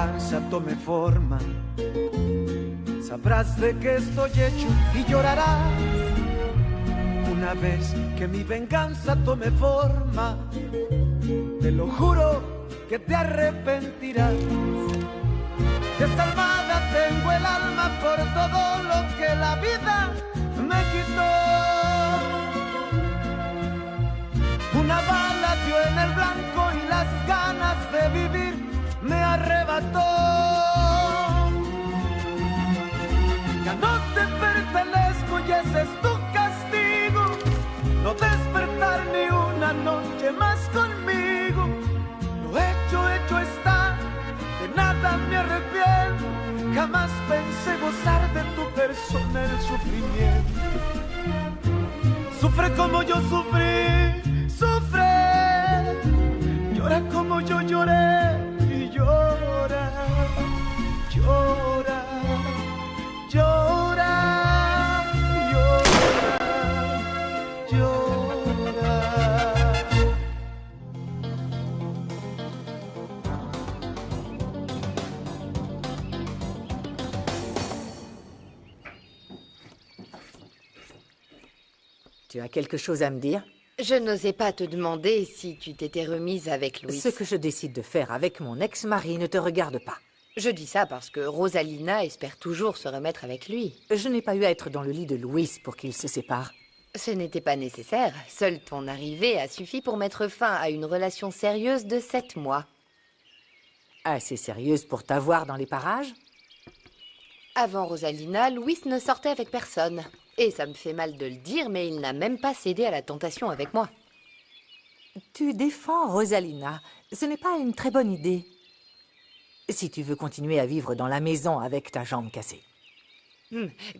venganza tome forma, sabrás de qué estoy hecho y llorarás. Una vez que mi venganza tome forma, te lo juro que te arrepentirás. Desalmada tengo el alma por todo lo que la vida me quitó. Una bala dio en el blanco y las ganas de vivir me arrebató. Ya no te pertenezco y ese es tu castigo, no despertar ni una noche más conmigo. Lo hecho está, de nada me arrepiento. Jamás pensé gozar de tu persona el sufrimiento. Sufre como yo sufrí, sufre. Llora como yo lloré y llora, llora, llora, llora, llora. Tu as quelque chose à me dire? Je n'osais pas te demander si tu t'étais remise avec Louis. Ce que je décide de faire avec mon ex-mari ne te regarde pas. Je dis ça parce que Rosalina espère toujours se remettre avec lui. Je n'ai pas eu à être dans le lit de Louis pour qu'ils se séparent. Ce n'était pas nécessaire. Seule ton arrivée a suffi pour mettre fin à une relation sérieuse de 7 mois. Assez sérieuse pour t'avoir dans les parages? Avant Rosalina, Louis ne sortait avec personne. Et ça me fait mal de le dire, mais il n'a même pas cédé à la tentation avec moi. Tu défends Rosalina. Ce n'est pas une très bonne idée. Si tu veux continuer à vivre dans la maison avec ta jambe cassée.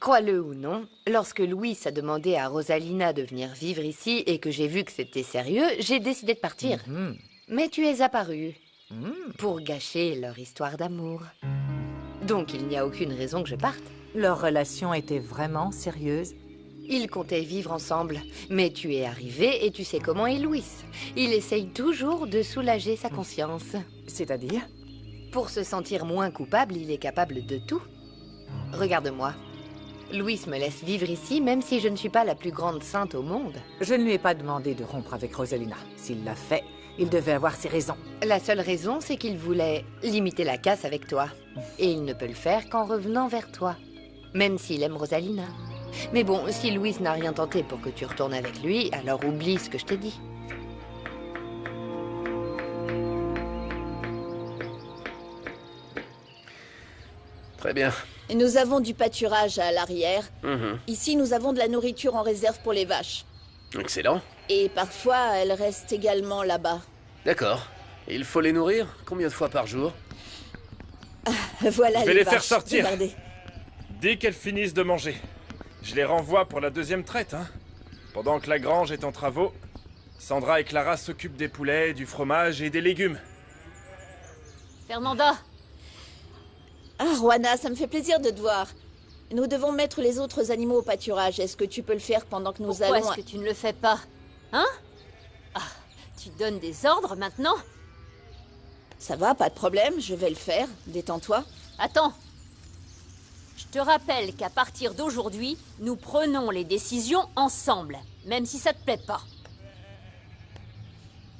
Crois-le ou non, lorsque Louis a demandé à Rosalina de venir vivre ici et que j'ai vu que c'était sérieux, j'ai décidé de partir. Mais tu es apparu pour gâcher leur histoire d'amour. Donc il n'y a aucune raison que je parte. Leur relation était vraiment sérieuse? Ils comptaient vivre ensemble, mais tu es arrivé et tu sais comment est Louis. Il essaye toujours de soulager sa conscience. C'est-à-dire? Pour se sentir moins coupable, il est capable de tout. Regarde-moi. Louis me laisse vivre ici, même si je ne suis pas la plus grande sainte au monde. Je ne lui ai pas demandé de rompre avec Rosalina. S'il l'a fait, il devait avoir ses raisons. La seule raison, c'est qu'il voulait limiter la casse avec toi. Et il ne peut le faire qu'en revenant vers toi. Même s'il aime Rosalina. Mais bon, si Louis n'a rien tenté pour que tu retournes avec lui, alors oublie ce que je t'ai dit. Très bien. Et nous avons du pâturage à l'arrière. Ici, nous avons de la nourriture en réserve pour les vaches. Excellent. Et parfois, elles restent également là-bas. D'accord. Il faut les nourrir? Combien de fois par jour? Voilà Je vais les vaches. faire sortir. Regardez. Dès qu'elles finissent de manger. Je les renvoie pour la deuxième traite, hein. Pendant que la grange est en travaux, Sandra et Clara s'occupent des poulets, du fromage et des légumes. Fernanda! Ah, Juana, ça me fait plaisir de te voir. Nous devons mettre les autres animaux au pâturage. Est-ce que tu peux le faire pendant que nous allons... Pourquoi est-ce que tu ne le fais pas? Hein? Ah, tu donnes des ordres maintenant? Ça va, pas de problème, je vais le faire. Détends-toi. Attends. Je te rappelle qu'à partir d'aujourd'hui, nous prenons les décisions ensemble, même si ça te plaît pas.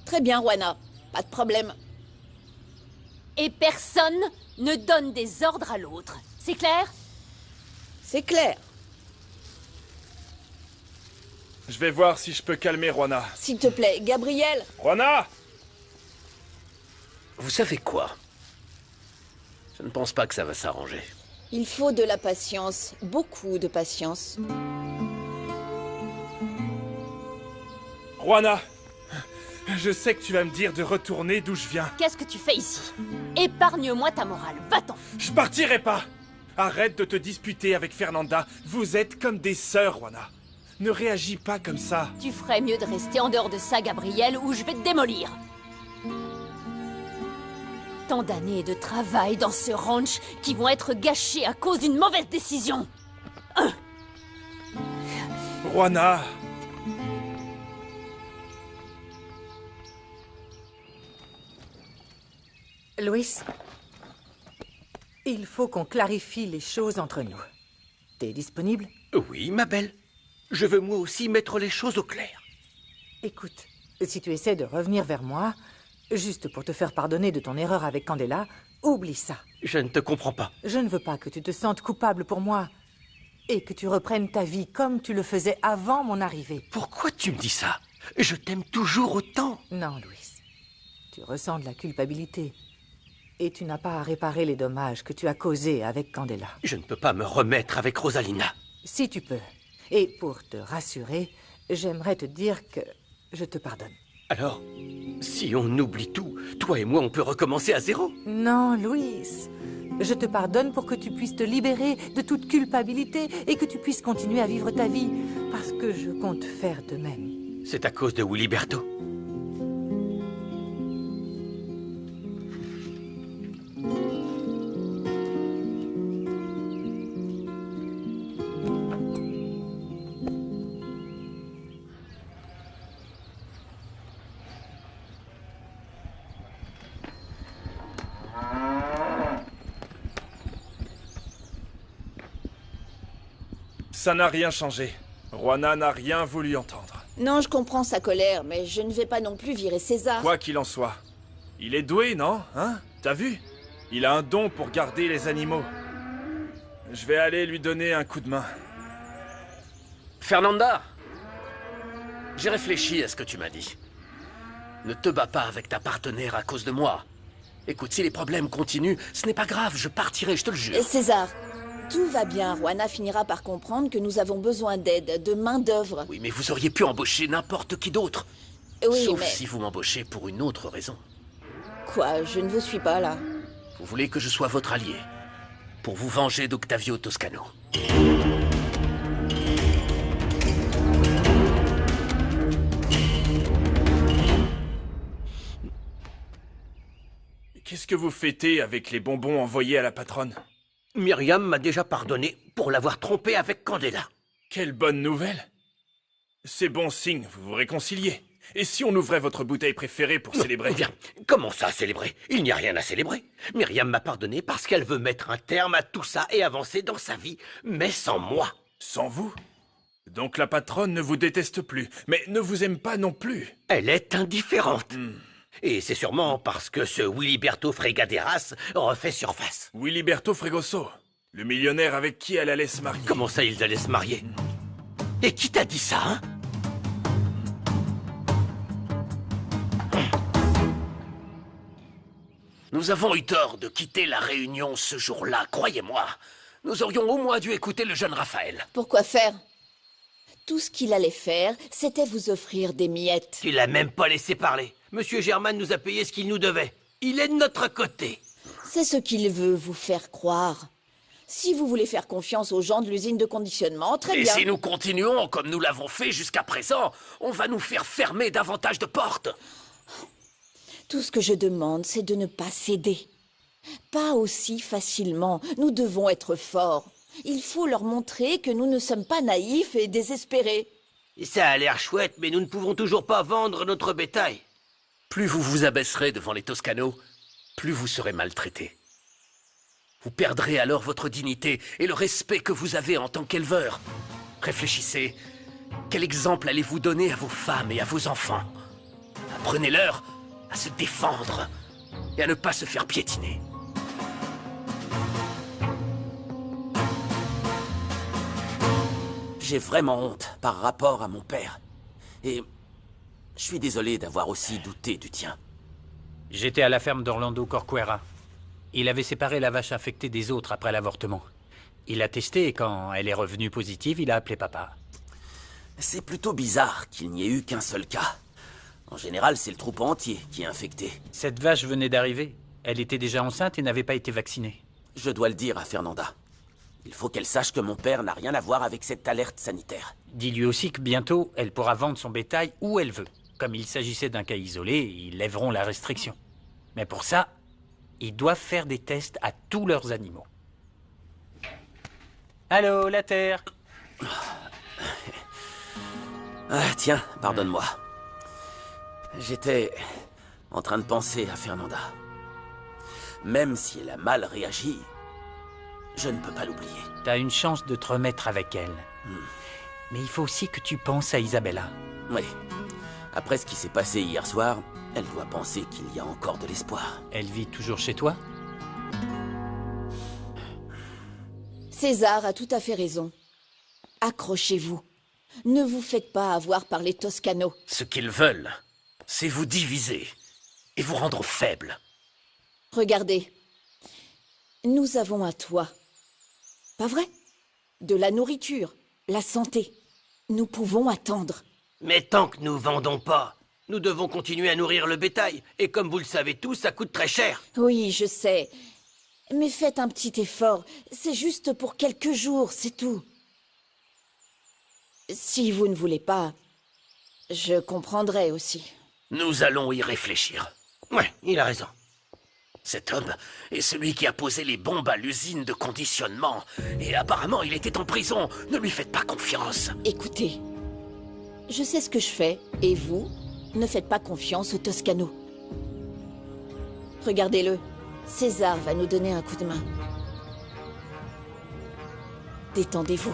Très bien, Juana. Pas de problème. Et personne ne donne des ordres à l'autre. C'est clair? C'est clair. Je vais voir si je peux calmer Juana. S'il te plaît, Gabriel. Juana! Vous savez quoi? Je ne pense pas que ça va s'arranger. Il faut de la patience. Beaucoup de patience. Juana! Je sais que tu vas me dire de retourner d'où je viens. Qu'est-ce que tu fais ici? Épargne-moi ta morale, va-t'en! Je partirai pas! Arrête de te disputer avec Fernanda. Vous êtes comme des sœurs, Juana. Ne réagis pas comme ça. Tu ferais mieux de rester en dehors de ça, Gabriel, ou je vais te démolir. Tant d'années de travail dans ce ranch qui vont être gâchées à cause d'une mauvaise décision. Juana! Louis, Il faut qu'on clarifie les choses entre nous. T'es disponible? Oui, ma belle. Je veux moi aussi mettre les choses au clair. Écoute, si tu essaies de revenir vers moi, juste pour te faire pardonner de ton erreur avec Candela, oublie ça. Je ne te comprends pas. Je ne veux pas que tu te sentes coupable pour moi et que tu reprennes ta vie comme tu le faisais avant mon arrivée. Pourquoi tu me dis ça? Je t'aime toujours autant. Non, Louis. Tu ressens de la culpabilité. Et tu n'as pas à réparer les dommages que tu as causés avec Candela. Je ne peux pas me remettre avec Rosalina. Si tu peux. Et pour te rassurer, j'aimerais te dire que je te pardonne. Alors, si on oublie tout, toi et moi, on peut recommencer à zéro. Non, Louis. Je te pardonne pour que tu puisses te libérer de toute culpabilité et que tu puisses continuer à vivre ta vie, parce que je compte faire de même. C'est à cause de Wiliberto. Ça n'a rien changé. Juana n'a rien voulu entendre. Non, je comprends sa colère, mais je ne vais pas non plus virer César. Quoi qu'il en soit, il est doué, non? Hein? T'as vu? Il a un don pour garder les animaux. Je vais aller lui donner un coup de main. Fernanda, j'ai réfléchi à ce que tu m'as dit. Ne te bats pas avec ta partenaire à cause de moi. Écoute, si les problèmes continuent, ce n'est pas grave, je partirai, je te le jure. César, tout va bien. Juana finira par comprendre que nous avons besoin d'aide, de main-d'œuvre. Oui, mais vous auriez pu embaucher n'importe qui d'autre. Oui, Sauf mais... si vous m'embauchez pour une autre raison. Quoi, je ne vous suis pas, là. Vous voulez que je sois votre allié, pour vous venger d'Octavio Toscano. Qu'est-ce que vous fêtez avec les bonbons envoyés à la patronne? Myriam m'a déjà pardonné pour l'avoir trompé avec Candela. Quelle bonne nouvelle! C'est bon signe, vous vous réconciliez. Et si on ouvrait votre bouteille préférée pour célébrer? Bien, comment ça célébrer? Il n'y a rien à célébrer. Myriam m'a pardonné parce qu'elle veut mettre un terme à tout ça et avancer dans sa vie, mais sans moi. Sans vous? Donc la patronne ne vous déteste plus, mais ne vous aime pas non plus. Elle est indifférente. Et c'est sûrement parce que ce Wiliberto Fregaderas refait surface. Wiliberto Fregoso, le millionnaire avec qui elle allait se marier. Comment ça, ils allaient se marier? Et qui t'a dit ça, hein? Nous avons eu tort de quitter la réunion ce jour-là, croyez-moi. Nous aurions au moins dû écouter le jeune Raphaël. Pourquoi faire? Tout ce qu'il allait faire, c'était vous offrir des miettes. Tu l'as même pas laissé parler. Monsieur Germain nous a payé ce qu'il nous devait. Il est de notre côté. C'est ce qu'il veut vous faire croire. Si vous voulez faire confiance aux gens de l'usine de conditionnement, très Et bien. si nous continuons comme nous l'avons fait jusqu'à présent, on va nous faire fermer davantage de portes. Tout ce que je demande, c'est de ne pas céder. Pas aussi facilement. Nous devons être forts. Il faut leur montrer que nous ne sommes pas naïfs et désespérés. Ça a l'air chouette, mais nous ne pouvons toujours pas vendre notre bétail. Plus vous vous abaisserez devant les Toscanos, plus vous serez maltraités. Vous perdrez alors votre dignité et le respect que vous avez en tant qu'éleveur. Réfléchissez. Quel exemple allez-vous donner à vos femmes et à vos enfants? Apprenez-leur à se défendre et à ne pas se faire piétiner. J'ai vraiment honte par rapport à mon père. Et je suis désolé d'avoir aussi douté du tien. J'étais à la ferme d'Orlando Corcuera. Il avait séparé la vache infectée des autres après l'avortement. Il a testé et quand elle est revenue positive, il a appelé papa. C'est plutôt bizarre qu'il n'y ait eu qu'un seul cas. En général, c'est le troupeau entier qui est infecté. Cette vache venait d'arriver. Elle était déjà enceinte et n'avait pas été vaccinée. Je dois le dire à Fernanda. Il faut qu'elle sache que mon père n'a rien à voir avec cette alerte sanitaire. Dis-lui aussi que bientôt, elle pourra vendre son bétail où elle veut. Comme il s'agissait d'un cas isolé, ils lèveront la restriction. Mais pour ça, ils doivent faire des tests à tous leurs animaux. Allô, la Terre? Ah, tiens, pardonne-moi. J'étais en train de penser à Fernanda. Même si elle a mal réagi, Je ne peux pas l'oublier. T'as une chance de te remettre avec elle. Mais il faut aussi que tu penses à Isabella. Oui. Après ce qui s'est passé hier soir, elle doit penser qu'il y a encore de l'espoir. Elle vit toujours chez toi? César a tout à fait raison. Accrochez-vous. Ne vous faites pas avoir par les Toscanos. Ce qu'ils veulent, c'est vous diviser et vous rendre faible. Regardez. Nous avons à toi. Pas vrai? De la nourriture, la santé. Nous pouvons attendre. Mais tant que nous vendons pas, nous devons continuer à nourrir le bétail. Et comme vous le savez tous, ça coûte très cher. Oui, je sais. Mais faites un petit effort. C'est juste pour quelques jours, c'est tout. Si vous ne voulez pas, je comprendrai aussi. Nous allons y réfléchir. Ouais, il a raison. Cet homme est celui qui a posé les bombes à l'usine de conditionnement. Et apparemment, il était en prison. Ne lui faites pas confiance. Écoutez, je sais ce que je fais, et vous, ne faites pas confiance aux Toscanos. Regardez-le, César va nous donner un coup de main. Détendez-vous.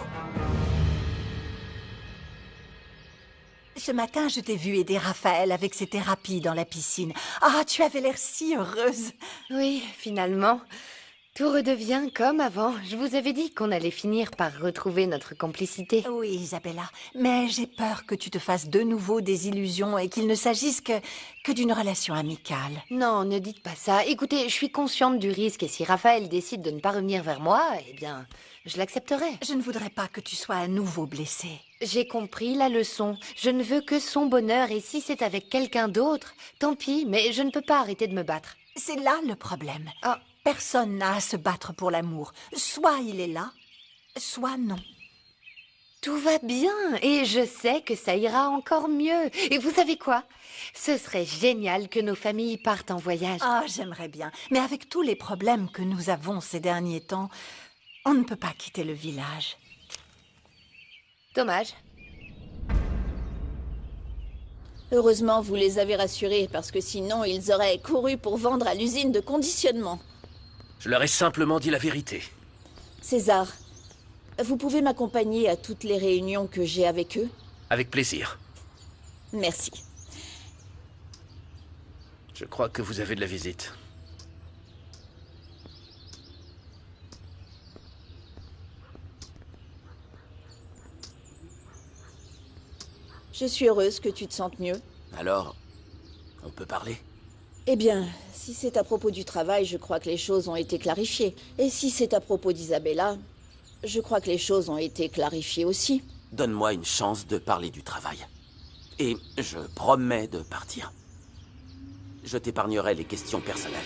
Ce matin, je t'ai vu aider Raphaël avec ses thérapies dans la piscine. Ah, tu avais l'air si heureuse. Oui, finalement, tout redevient comme avant. Je vous avais dit qu'on allait finir par retrouver notre complicité. Oui, Isabella, mais j'ai peur que tu te fasses de nouveau des illusions et qu'il ne s'agisse que d'une relation amicale. Non, ne dites pas ça. Écoutez, je suis consciente du risque et si Raphaël décide de ne pas revenir vers moi, eh bien, je l'accepterai. Je ne voudrais pas que tu sois à nouveau blessée. J'ai compris la leçon. Je ne veux que son bonheur et si c'est avec quelqu'un d'autre, tant pis, mais je ne peux pas arrêter de me battre. C'est là le problème. Ah. Personne n'a à se battre pour l'amour. Soit il est là, soit non. Tout va bien et je sais que ça ira encore mieux. Et vous savez quoi? Ce serait génial que nos familles partent en voyage. Ah, j'aimerais bien. Mais avec tous les problèmes que nous avons ces derniers temps, on ne peut pas quitter le village. Dommage. Heureusement, vous les avez rassurés, parce que sinon, ils auraient couru pour vendre à l'usine de conditionnement. Je leur ai simplement dit la vérité. César, vous pouvez m'accompagner à toutes les réunions que j'ai avec eux? Avec plaisir. Merci. Je crois que vous avez de la visite. Je suis heureuse que tu te sentes mieux. Alors, on peut parler? Eh bien, si c'est à propos du travail, je crois que les choses ont été clarifiées. Et si c'est à propos d'Isabella, je crois que les choses ont été clarifiées aussi. Donne-moi une chance de parler du travail. Et je promets de partir. Je t'épargnerai les questions personnelles.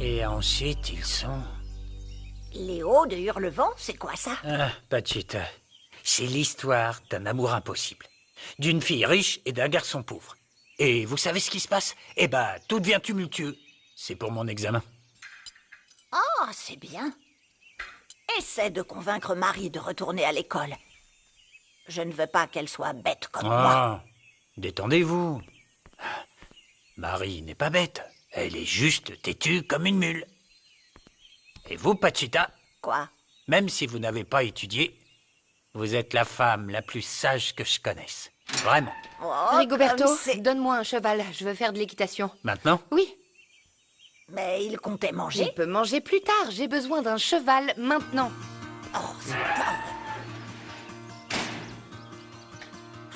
Et ensuite, ils sont... Léo de Hurlevent, c'est quoi ça? Ah, Pachita, c'est l'histoire d'un amour impossible. D'une fille riche et d'un garçon pauvre. Et vous savez ce qui se passe? Eh ben, tout devient tumultueux. C'est pour mon examen. Oh, c'est bien. Essaie de convaincre Marie de retourner à l'école. Je ne veux pas qu'elle soit bête comme moi. Ah, détendez-vous. Marie n'est pas bête. Elle est juste têtue comme une mule. Et vous, Pachita, Quoi? même si vous n'avez pas étudié, vous êtes la femme la plus sage que je connaisse. Vraiment. Oh, Rigoberto, comme c'est- donne-moi un cheval. Je veux faire de l'équitation. Maintenant? Oui, Mais il comptait manger? je peux manger plus tard. J'ai besoin d'un cheval maintenant. Oh, c'est pas...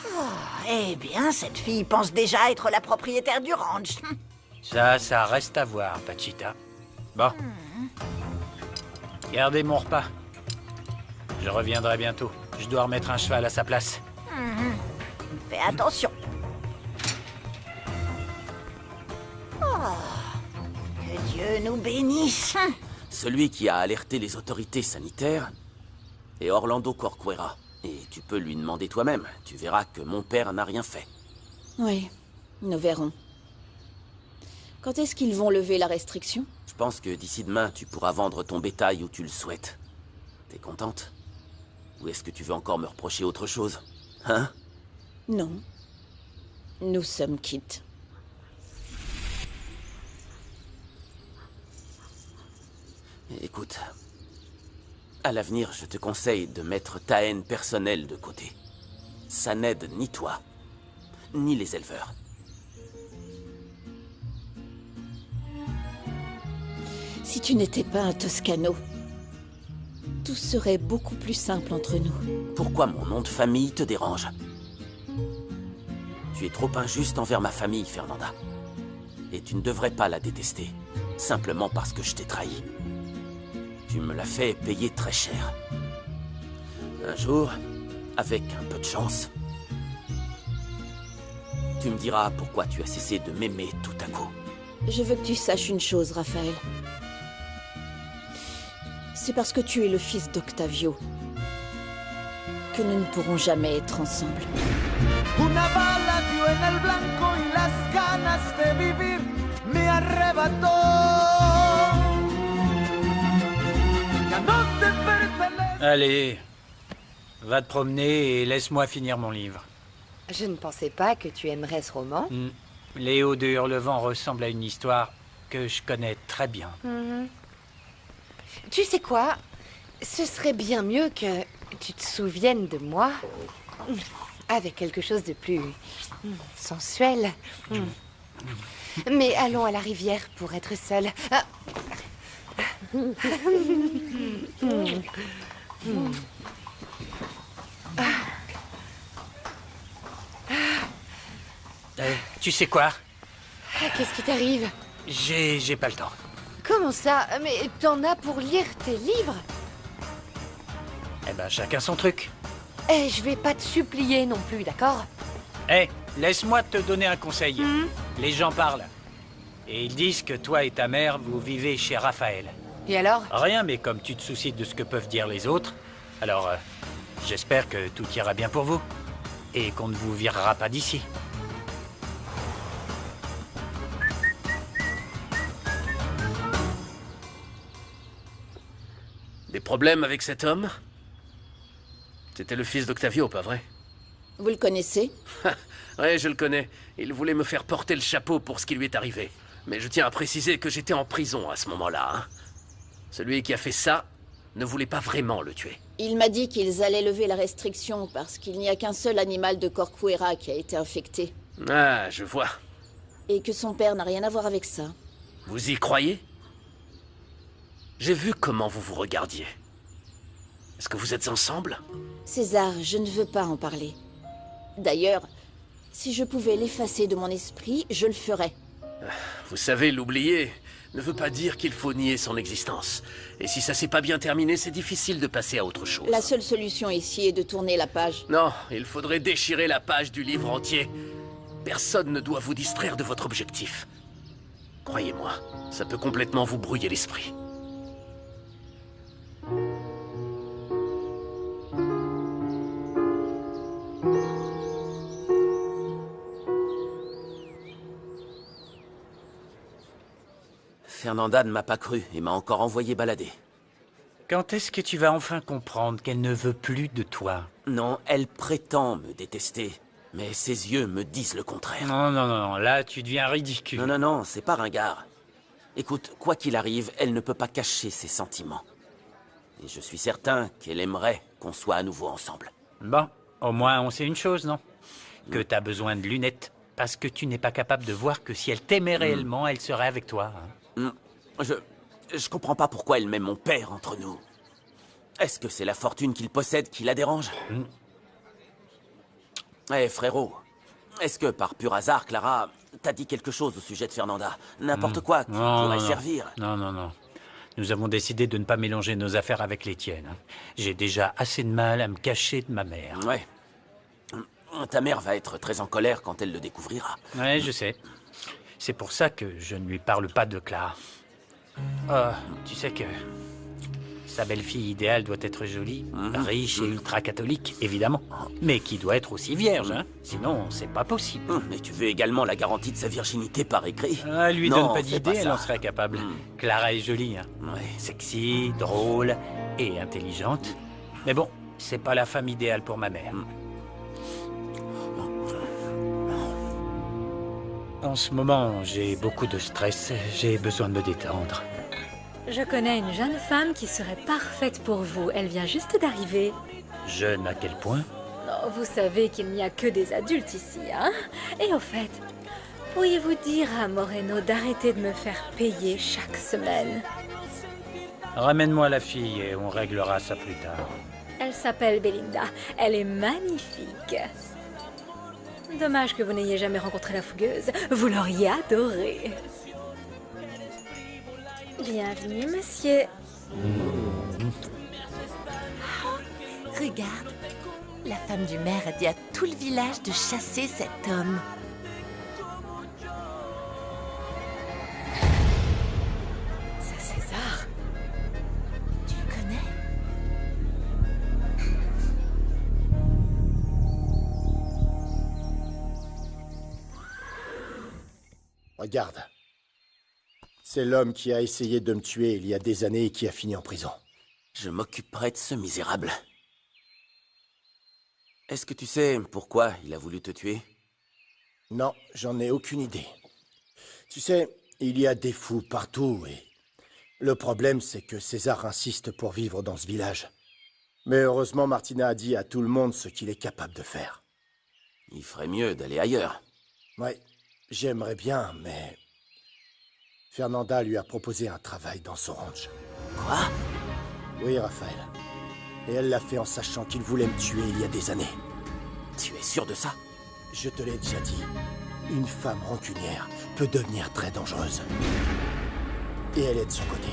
Oh, eh bien, cette fille pense déjà être la propriétaire du ranch. Ça reste à voir, Pachita. Bon. Gardez mon repas. Je reviendrai bientôt. Je dois remettre un cheval à sa place. Fais attention. Oh, que Dieu nous bénisse. Celui qui a alerté les autorités sanitaires est Orlando Corcuera. Et tu peux lui demander toi-même. Tu verras que mon père n'a rien fait. Oui, nous verrons. Quand est-ce qu'ils vont lever la restriction? Je pense que d'ici demain, tu pourras vendre ton bétail où tu le souhaites. T'es contente? Ou est-ce que tu veux encore me reprocher autre chose? Hein? Non. Nous sommes quittes. À l'avenir, je te conseille de mettre ta haine personnelle de côté. Ça n'aide ni toi, ni les éleveurs. Si tu n'étais pas un Toscano, tout serait beaucoup plus simple entre nous. Pourquoi mon nom de famille te dérange? Tu es trop injuste envers ma famille, Fernanda. Et tu ne devrais pas la détester, simplement parce que je t'ai trahi. Tu me l'as fait payer très cher. Un jour, avec un peu de chance, tu me diras pourquoi tu as cessé de m'aimer tout à coup. Je veux que tu saches une chose, Raphaël. C'est parce que tu es le fils d'Octavio que nous ne pourrons jamais être ensemble. Una bala dio en el blanco y las ganas de vivir me arrebató. Ya no te pertenece. Allez, va te promener et laisse-moi finir mon livre. Je ne pensais pas que tu aimerais ce roman. Léo de Hurlevent ressemble à une histoire que je connais très bien. Tu sais quoi? Ce serait bien mieux que tu te souviennes de moi avec quelque chose de plus sensuel. Mais allons à la rivière pour être seuls. Ah. Tu sais quoi? Qu'est-ce qui t'arrive? J'ai pas le temps. Comment ça? Mais t'en as pour lire tes livres? Eh ben, chacun son truc. Eh, je vais pas te supplier non plus, d'accord? Eh, laisse-moi te donner un conseil. Les gens parlent. Et ils disent que toi et ta mère, vous vivez chez Raphaël. Et alors? Rien, mais comme tu te soucies de ce que peuvent dire les autres, alors j'espère que tout ira bien pour vous. Et qu'on ne vous virera pas d'ici. Des problèmes avec cet homme? C'était le fils d'Octavio, pas vrai? Vous le connaissez? Ouais, je le connais. Il voulait me faire porter le chapeau pour ce qui lui est arrivé. Mais je tiens à préciser que j'étais en prison à ce moment-là. Hein. Celui qui a fait ça ne voulait pas vraiment le tuer. Il m'a dit qu'ils allaient lever la restriction parce qu'il n'y a qu'un seul animal de Corcuera qui a été infecté. Ah, je vois. Et que son père n'a rien à voir avec ça. Vous y croyez? J'ai vu comment vous vous regardiez. Est-ce que vous êtes ensemble? César, je ne veux pas en parler. D'ailleurs, si je pouvais l'effacer de mon esprit, je le ferais. Vous savez, l'oublier ne veut pas dire qu'il faut nier son existence. Et si ça s'est pas bien terminé, c'est difficile de passer à autre chose. La seule solution ici est de tourner la page. Non, il faudrait déchirer la page du livre entier. Personne ne doit vous distraire de votre objectif. Croyez-moi, ça peut complètement vous brouiller l'esprit. Fernanda ne m'a pas cru et m'a encore envoyé balader. Quand est-ce que tu vas enfin comprendre qu'elle ne veut plus de toi? Non, elle prétend me détester, mais ses yeux me disent le contraire. Non, non, non, là tu deviens ridicule. Non, non, non, c'est pas ringard. Écoute, quoi qu'il arrive, elle ne peut pas cacher ses sentiments. Et je suis certain qu'elle aimerait qu'on soit à nouveau ensemble. Bon, au moins on sait une chose, non? Que t'as besoin de lunettes, parce que tu n'es pas capable de voir que si elle t'aimait réellement, elle serait avec toi. Hein. Je comprends pas pourquoi elle met mon père entre nous. Est-ce que c'est la fortune qu'il possède qui la dérange? Eh, frérot, est-ce que par pur hasard, Clara, t'as dit quelque chose au sujet de Fernanda? N'importe quoi qui pourrait servir? Non, non, non. Nous avons décidé de ne pas mélanger nos affaires avec les tiennes. J'ai déjà assez de mal à me cacher de ma mère. Ouais. Ta mère va être très en colère quand elle le découvrira. Ouais, je sais. C'est pour ça que je ne lui parle pas de Clara. Tu sais que sa belle-fille idéale doit être jolie, riche et ultra-catholique, évidemment. Mais qui doit être aussi vierge, hein. Sinon, c'est pas possible. Mais tu veux également la garantie de sa virginité par écrit? Elle lui Non, donne pas fais d'idée, pas elle ça. en serait capable. Clara est jolie, hein. Ouais. Sexy, drôle et intelligente. Mais bon, c'est pas la femme idéale pour ma mère. En ce moment, j'ai beaucoup de stress. J'ai besoin de me détendre. Je connais une jeune femme qui serait parfaite pour vous. Elle vient juste d'arriver. Jeune à quel point? Oh, vous savez qu'il n'y a que des adultes ici, hein? Et au fait, pourriez-vous dire à Moreno d'arrêter de me faire payer chaque semaine? Ramène-moi la fille et on réglera ça plus tard. Elle s'appelle Belinda. Elle est magnifique. Dommage que vous n'ayez jamais rencontré la fougueuse. Vous l'auriez adorée. Bienvenue, monsieur. Regarde, la femme du maire a dit à tout le village de chasser cet homme. C'est César. Tu le connais? Regarde. C'est l'homme qui a essayé de me tuer il y a des années et qui a fini en prison. Je m'occuperai de ce misérable. Est-ce que tu sais pourquoi il a voulu te tuer? Non, j'en ai aucune idée. Tu sais, il y a des fous partout et... Le problème, c'est que César insiste pour vivre dans ce village. Mais heureusement, Martina a dit à tout le monde ce qu'il est capable de faire. Il ferait mieux d'aller ailleurs. Ouais, j'aimerais bien, mais... Fernanda lui a proposé un travail dans son ranch. Quoi? Oui, Raphaël. Et elle l'a fait en sachant qu'il voulait me tuer il y a des années. Tu es sûr de ça? Je te l'ai déjà dit. Une femme rancunière peut devenir très dangereuse. Et elle est de son côté.